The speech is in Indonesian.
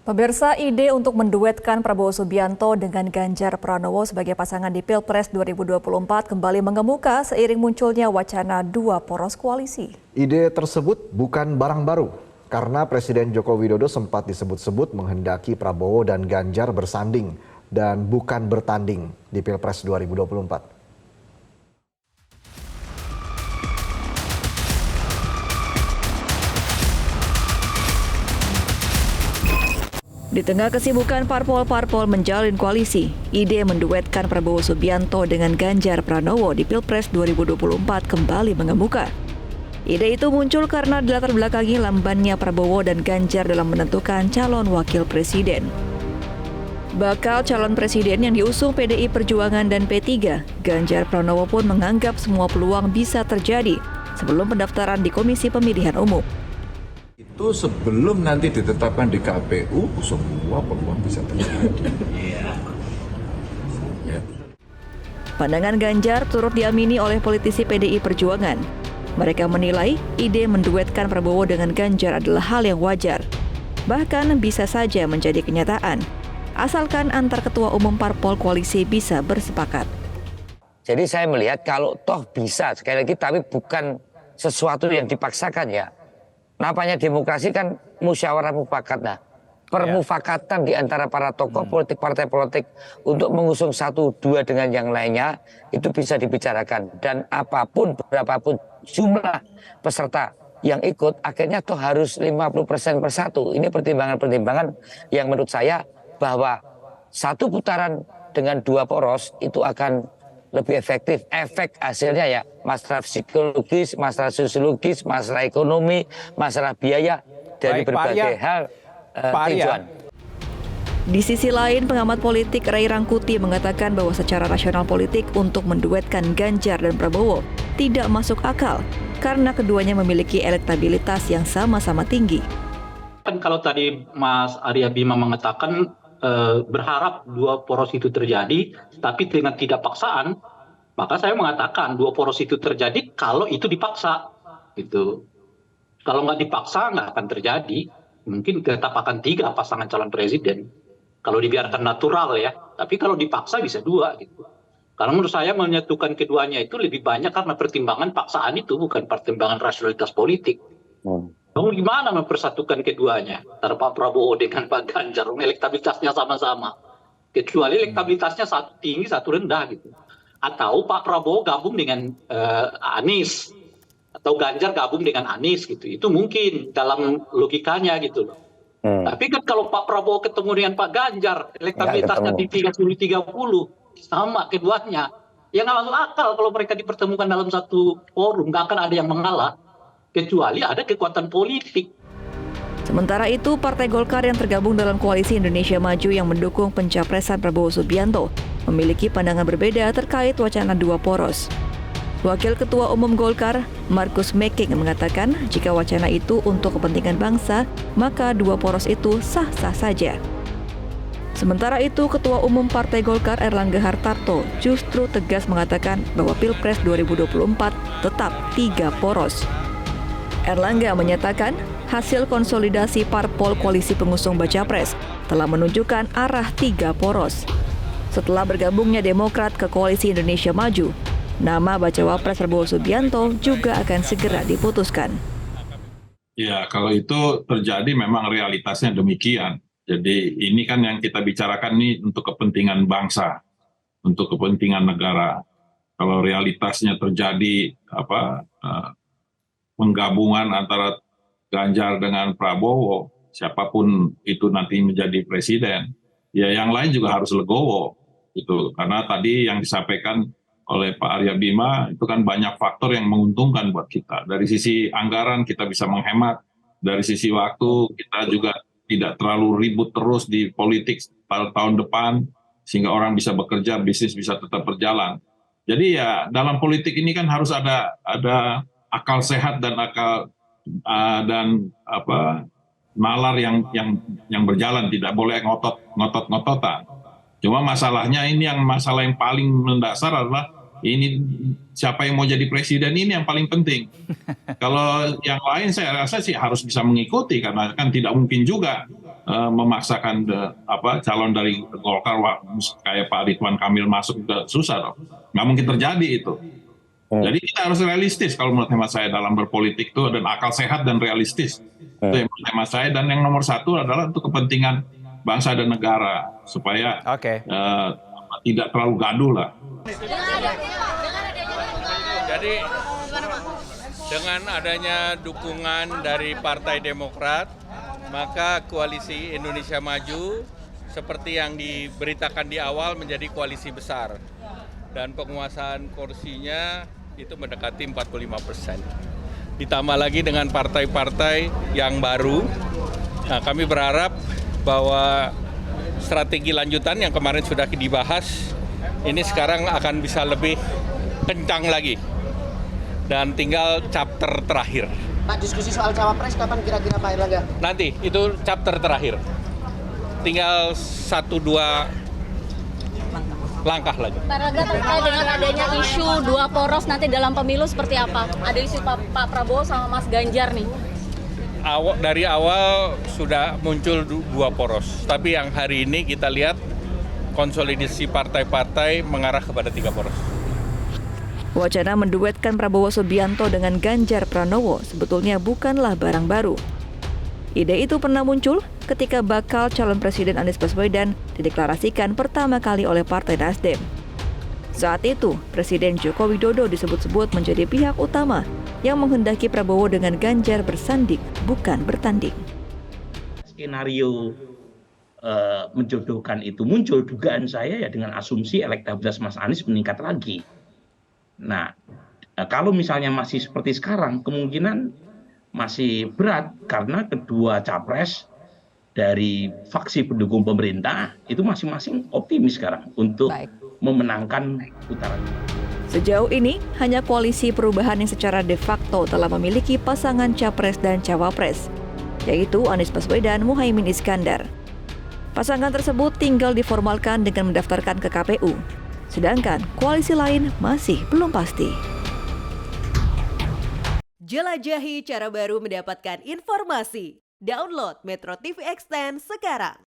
Pemirsa, ide untuk menduetkan Prabowo Subianto dengan Ganjar Pranowo sebagai pasangan di Pilpres 2024 kembali mengemuka seiring munculnya wacana dua poros koalisi. Ide tersebut bukan barang baru, karena Presiden Joko Widodo sempat disebut-sebut menghendaki Prabowo dan Ganjar bersanding dan bukan bertanding di Pilpres 2024. Di tengah kesibukan parpol-parpol menjalin koalisi, ide menduetkan Prabowo Subianto dengan Ganjar Pranowo di Pilpres 2024 kembali mengemuka. Ide itu muncul karena dilatar belakangi lambannya Prabowo dan Ganjar dalam menentukan calon wakil presiden. Bakal calon presiden yang diusung PDI Perjuangan dan P3, Ganjar Pranowo pun menganggap semua peluang bisa terjadi sebelum pendaftaran di Komisi Pemilihan Umum. Itu sebelum nanti ditetapkan di KPU, semua peluang bisa terjadi. Ya. Pandangan Ganjar turut diamini oleh politisi PDI Perjuangan. Mereka menilai ide menduetkan Prabowo dengan Ganjar adalah hal yang wajar. Bahkan bisa saja menjadi kenyataan, asalkan antar ketua umum parpol koalisi bisa bersepakat. Jadi saya melihat kalau toh bisa, sekali lagi, tapi bukan sesuatu yang dipaksakan ya. Namanya demokrasi kan musyawarah mufakat. Nah, permufakatan di antara para tokoh politik, partai politik untuk mengusung satu dua dengan yang lainnya itu bisa dibicarakan. Dan apapun, berapapun jumlah peserta yang ikut, akhirnya toh harus 50% per satu. Ini pertimbangan-pertimbangan yang menurut saya bahwa satu putaran dengan dua poros itu akan lebih efektif. Efek hasilnya ya masalah psikologis, masalah sosiologis, masalah ekonomi, masalah biaya dari berbagai hal tujuan. Di sisi lain, pengamat politik Ray Rangkuti mengatakan bahwa secara rasional politik untuk menduetkan Ganjar dan Prabowo tidak masuk akal karena keduanya memiliki elektabilitas yang sama-sama tinggi. Kan kalau tadi Mas Arya Bima mengatakan berharap dua poros itu terjadi, tapi dengan tidak paksaan, maka saya mengatakan dua poros itu terjadi kalau itu dipaksa, gitu. Kalau nggak dipaksa nggak akan terjadi, mungkin tetap akan 3 pasangan calon presiden. Kalau dibiarkan natural ya, tapi kalau dipaksa bisa 2 gitu. Karena menurut saya menyatukan keduanya itu lebih banyak karena pertimbangan paksaan itu, bukan pertimbangan rasionalitas politik. Kamu gimana mempersatukan keduanya antara Pak Prabowo dengan Pak Ganjar, elektabilitasnya sama-sama, kecuali elektabilitasnya satu tinggi satu rendah gitu, atau Pak Prabowo gabung dengan Anies atau Ganjar gabung dengan Anies gitu, itu mungkin dalam logikanya gitu loh. Tapi kan kalau Pak Prabowo ketemu dengan Pak Ganjar, elektabilitasnya di 30-30 sama keduanya, ya nggak masuk akal kalau mereka dipertemukan dalam satu forum, nggak akan ada yang mengalah. Kecuali ada kekuatan politik. Sementara itu, Partai Golkar yang tergabung dalam Koalisi Indonesia Maju yang mendukung pencapresan Prabowo Subianto memiliki pandangan berbeda terkait wacana dua poros. Wakil Ketua Umum Golkar, Markus Meking, mengatakan jika wacana itu untuk kepentingan bangsa, maka dua poros itu sah-sah saja. Sementara itu, Ketua Umum Partai Golkar Erlangga Hartarto justru tegas mengatakan bahwa Pilpres 2024 tetap 3 poros. Erlangga menyatakan hasil konsolidasi parpol koalisi pengusung Baca Pres telah menunjukkan arah 3 poros. Setelah bergabungnya Demokrat ke Koalisi Indonesia Maju, nama Bacawa Pres Prabowo Subianto juga akan segera diputuskan. Ya, kalau itu terjadi memang realitasnya demikian. Jadi ini kan yang kita bicarakan nih untuk kepentingan bangsa, untuk kepentingan negara. Kalau realitasnya terjadi penggabungan antara Ganjar dengan Prabowo, siapapun itu nanti menjadi presiden, ya yang lain juga harus legowo, gitu. Karena tadi yang disampaikan oleh Pak Arya Bima itu kan banyak faktor yang menguntungkan buat kita. Dari sisi anggaran kita bisa menghemat, dari sisi waktu kita juga tidak terlalu ribut terus di politik tahun depan, sehingga orang bisa bekerja, bisnis bisa tetap berjalan. Jadi ya dalam politik ini kan harus ada akal sehat dan nalar yang berjalan, tidak boleh ngotot-ngototan. Cuma masalahnya ini masalah yang paling mendasar adalah ini siapa yang mau jadi presiden ini yang paling penting. Kalau yang lain saya rasa sih harus bisa mengikuti karena kan tidak mungkin juga memaksakan calon dari Golkar kayak Pak Ridwan Kamil masuk ke susah dong. Nggak mungkin terjadi itu. Jadi kita harus realistis kalau menurut hemat saya dalam berpolitik itu, dan akal sehat dan realistis. Itu yang menurut hemat saya, dan yang nomor satu adalah untuk kepentingan bangsa dan negara supaya tidak terlalu gaduh lah. Jadi dengan adanya dukungan dari Partai Demokrat, maka koalisi Indonesia Maju seperti yang diberitakan di awal menjadi koalisi besar. Dan penguasaan kursinya itu mendekati 45%. Ditambah lagi dengan partai-partai yang baru. Nah, kami berharap bahwa strategi lanjutan yang kemarin sudah dibahas, ini sekarang akan bisa lebih kencang lagi. Dan tinggal chapter terakhir. Pak, diskusi soal cawapres kapan kira-kira Pak Erlangga? Nanti, itu chapter terakhir. Tinggal 1-2 langkah lagi. Pak Erlangga, terkait dengan adanya isu dua poros nanti dalam pemilu seperti apa? Ada isu Pak Prabowo sama Mas Ganjar nih. Dari awal sudah muncul dua poros, tapi yang hari ini kita lihat konsolidasi partai-partai mengarah kepada 3 poros. Wacana menduetkan Prabowo Subianto dengan Ganjar Pranowo sebetulnya bukanlah barang baru. Ide itu pernah muncul ketika bakal calon Presiden Anies Baswedan dideklarasikan pertama kali oleh Partai Nasdem. Saat itu, Presiden Joko Widodo disebut-sebut menjadi pihak utama yang menghendaki Prabowo dengan Ganjar bersanding, bukan bertanding. Skenario menjodohkan itu muncul, dugaan saya ya dengan asumsi elektabilitas Mas Anies meningkat lagi. Nah, kalau misalnya masih seperti sekarang, kemungkinan masih berat karena kedua capres dari faksi pendukung pemerintah itu masing-masing optimis sekarang untuk memenangkan putaran. Sejauh ini, hanya koalisi perubahan yang secara de facto telah memiliki pasangan capres dan cawapres, yaitu Anies Baswedan Muhaimin Iskandar. Pasangan tersebut tinggal diformalkan dengan mendaftarkan ke KPU. Sedangkan koalisi lain masih belum pasti. Jelajahi cara baru mendapatkan informasi. Download Metro TV Extend sekarang.